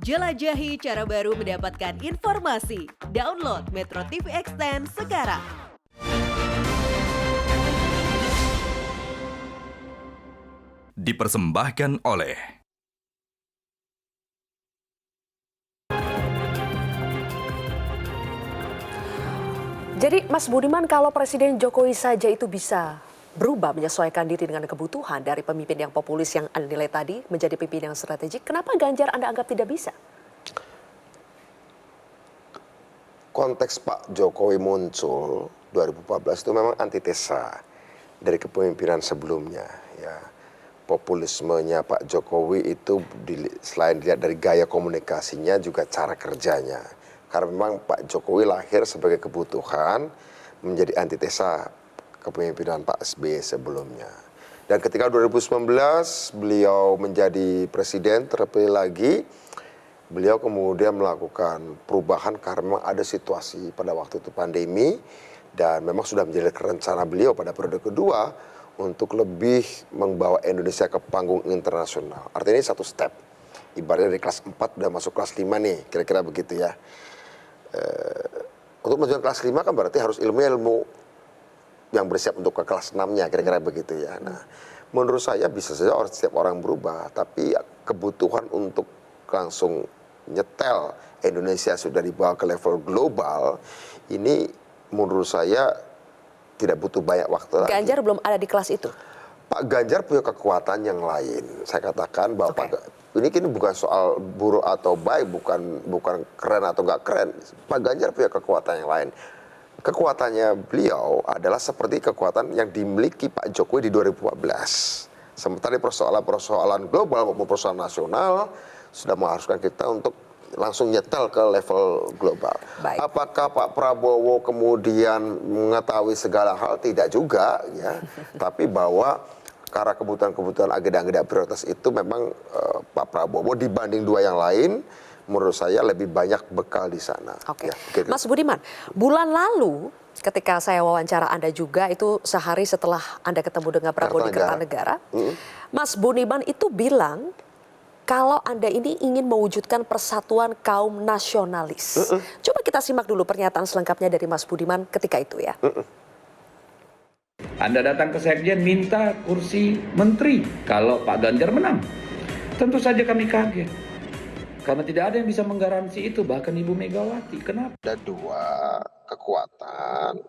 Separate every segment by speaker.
Speaker 1: Jelajahi cara baru mendapatkan informasi. Download Metro TV Extend sekarang.
Speaker 2: Dipersembahkan oleh
Speaker 3: Jadi Mas Budiman, kalau Presiden Jokowi saja itu bisa berubah menyesuaikan diri dengan kebutuhan dari pemimpin yang populis yang Anda nilai tadi menjadi pemimpin yang strategik, kenapa Ganjar Anda anggap tidak bisa?
Speaker 4: Konteks Pak Jokowi muncul 2014 itu memang antitesa dari kepemimpinan sebelumnya. Ya, populismenya Pak Jokowi itu selain dilihat dari gaya komunikasinya juga cara kerjanya. Karena memang Pak Jokowi lahir sebagai kebutuhan menjadi antitesa kepemimpinan Pak SBY sebelumnya. Dan ketika 2019 beliau menjadi presiden terpilih lagi, beliau kemudian melakukan perubahan karena memang ada situasi pada waktu itu pandemi dan memang sudah menjadi rencana beliau pada periode kedua untuk lebih membawa Indonesia ke panggung internasional. Artinya ini satu step. Ibaratnya dari kelas 4 udah masuk kelas 5 nih, kira-kira begitu ya. Untuk menuju kelas 5 kan berarti harus ilmu yang bersiap untuk ke kelas 6-nya, kira-kira begitu ya. Nah, menurut saya bisa saja setiap orang berubah, tapi kebutuhan untuk langsung nyetel Indonesia sudah dibawa ke level global, ini menurut saya tidak butuh banyak waktu lagi.
Speaker 3: Ganjar belum ada di kelas itu?
Speaker 4: Pak Ganjar punya kekuatan yang lain. Saya katakan bahwa ini bukan soal buruk atau baik, bukan keren atau nggak keren. Pak Ganjar punya kekuatan yang lain. Kekuatannya beliau adalah seperti kekuatan yang dimiliki Pak Jokowi di 2014. Sementara persoalan global maupun persoalan nasional sudah mengharuskan kita untuk langsung nyetel ke level global.
Speaker 3: Baik.
Speaker 4: Apakah Pak Prabowo kemudian mengetahui segala hal? Tidak juga, ya. Tapi bahwa karena kebutuhan-kebutuhan agenda-agenda prioritas itu memang Pak Prabowo dibanding dua yang lain, menurut saya lebih banyak bekal di sana.
Speaker 3: Oke.
Speaker 4: Ya, gitu.
Speaker 3: Mas Budiman, bulan lalu ketika saya wawancara Anda juga itu sehari setelah Anda ketemu dengan Prabowo di Kertanegara, Mas Budiman itu bilang kalau Anda ini ingin mewujudkan persatuan kaum nasionalis. Coba kita simak dulu pernyataan selengkapnya dari Mas Budiman ketika itu ya.
Speaker 5: Anda datang ke Sekjen minta kursi menteri kalau Pak Ganjar menang. Tentu saja kami kaget. Karena tidak ada yang bisa menggaransi itu, bahkan Ibu Megawati. Kenapa?
Speaker 4: Ada dua kekuatan.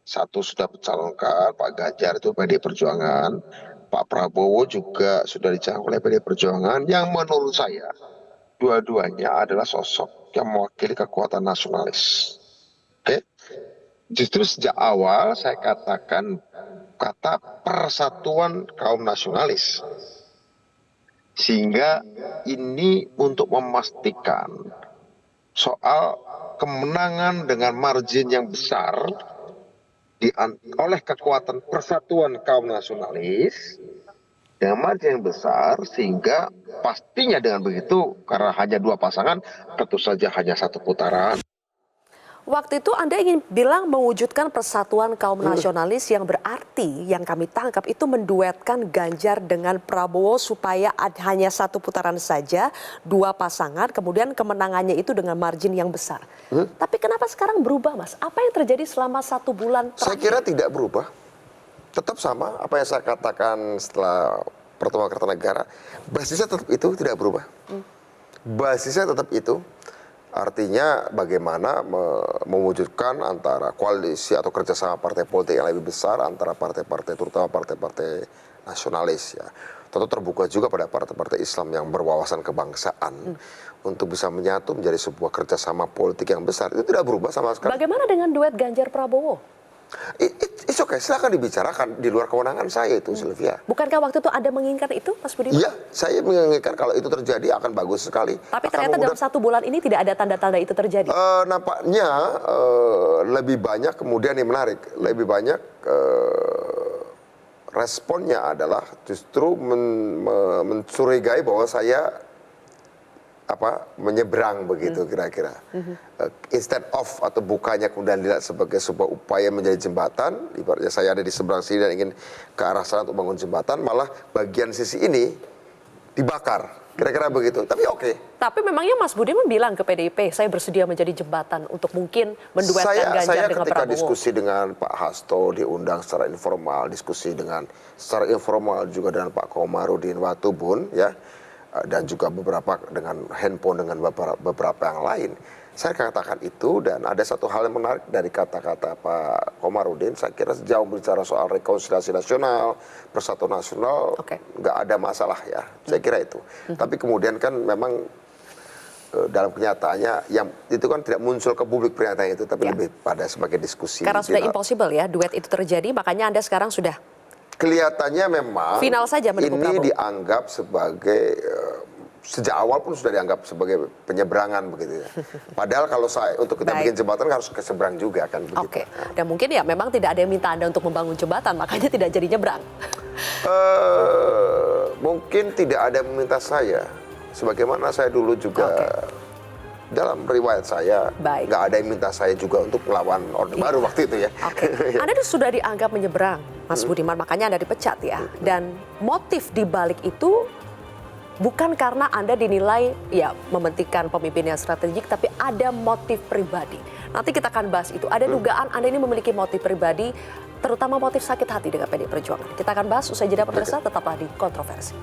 Speaker 4: Satu sudah mencalonkan Pak Ganjar itu PD Perjuangan. Pak Prabowo juga sudah dicalonkan oleh PD Perjuangan. Yang menurut saya, dua-duanya adalah sosok yang mewakili kekuatan nasionalis. Oke? Justru sejak awal saya katakan kata persatuan kaum nasionalis. Sehingga ini untuk memastikan soal kemenangan dengan margin yang besar oleh kekuatan persatuan kaum nasionalis dengan margin yang besar, sehingga pastinya dengan begitu karena hanya dua pasangan tentu saja hanya satu putaran.
Speaker 3: Waktu itu Anda ingin bilang mewujudkan persatuan kaum nasionalis yang berarti yang kami tangkap itu menduetkan Ganjar dengan Prabowo supaya hanya satu putaran saja, dua pasangan, kemudian kemenangannya itu dengan margin yang besar. Tapi kenapa sekarang berubah, Mas? Apa yang terjadi selama 1 bulan terakhir?
Speaker 4: Saya kira tidak berubah. Tetap sama apa yang saya katakan setelah pertemuan Kertanegara. Basisnya tetap itu, tidak berubah. Basisnya tetap itu. Artinya bagaimana mewujudkan antara koalisi atau kerjasama partai politik yang lebih besar antara partai-partai, terutama partai-partai nasionalis ya. Tentu terbuka juga pada partai-partai Islam yang berwawasan kebangsaan untuk bisa menyatu menjadi sebuah kerjasama politik yang besar. Itu tidak berubah sama sekali.
Speaker 3: Bagaimana dengan duet Ganjar Prabowo?
Speaker 4: It's okay, silakan dibicarakan di luar kewenangan saya itu, Sylvia.
Speaker 3: Bukankah waktu itu Anda menginginkan itu, Mas Budiman?
Speaker 4: Iya, saya menginginkan kalau itu terjadi akan bagus sekali.
Speaker 3: Tapi ternyata dalam 1 bulan ini tidak ada tanda-tanda itu terjadi.
Speaker 4: Nampaknya lebih banyak kemudian yang menarik, lebih banyak responnya adalah justru mencurigai bahwa saya menyeberang begitu kira-kira. Instead of atau bukannya kemudian dilihat sebagai sebuah upaya menjadi jembatan, ibaratnya saya ada di seberang sini dan ingin ke arah sana untuk bangun jembatan, malah bagian sisi ini dibakar. Kira-kira begitu. Tapi oke.
Speaker 3: Tapi memangnya Mas Budiman bilang ke PDIP, saya bersedia menjadi jembatan untuk mungkin menduetkan Ganjar
Speaker 4: Saya
Speaker 3: dengan
Speaker 4: ketika
Speaker 3: Prabowo.
Speaker 4: diskusi dengan Pak Hasto diundang secara informal, diskusi secara informal juga dengan Pak Komarudin Watubun ya, dan juga beberapa dengan handphone dengan beberapa yang lain. Saya katakan itu, dan ada satu hal yang menarik dari kata-kata Pak Komarudin. Saya kira sejauh bicara soal rekonsiliasi nasional, persatuan nasional, nggak ada masalah ya. Saya kira itu. Tapi kemudian kan memang dalam kenyataannya yang itu kan tidak muncul ke publik pernyataan itu, tapi lebih pada sebagai diskusi.
Speaker 3: Karena sudah impossible ya duet itu terjadi, makanya Anda sekarang sudah
Speaker 4: kelihatannya memang
Speaker 3: final saja mendukung
Speaker 4: ini
Speaker 3: Prabowo.
Speaker 4: dianggap sebagai sejak awal pun sudah dianggap sebagai penyeberangan begitu ya. Padahal kalau untuk kita bikin jembatan harus ke seberang juga kan begitu.
Speaker 3: Oke. Dan mungkin ya memang tidak ada yang minta Anda untuk membangun jembatan, makanya tidak jadi nyebrang.
Speaker 4: Mungkin tidak ada yang meminta saya. Sebagaimana saya dulu juga dalam riwayat saya nggak ada yang minta saya juga untuk melawan Orde Baru waktu itu ya.
Speaker 3: Anda sudah dianggap menyeberang, Mas Budiman, makanya Anda dipecat ya. Dan motif di balik itu bukan karena Anda dinilai ya mementingkan pemimpin yang strategik, tapi ada motif pribadi. Nanti kita akan bahas itu. Ada dugaan Anda ini memiliki motif pribadi, terutama motif sakit hati dengan PDI Perjuangan. Kita akan bahas usai jeda pemirsa, tetaplah di Kontroversi.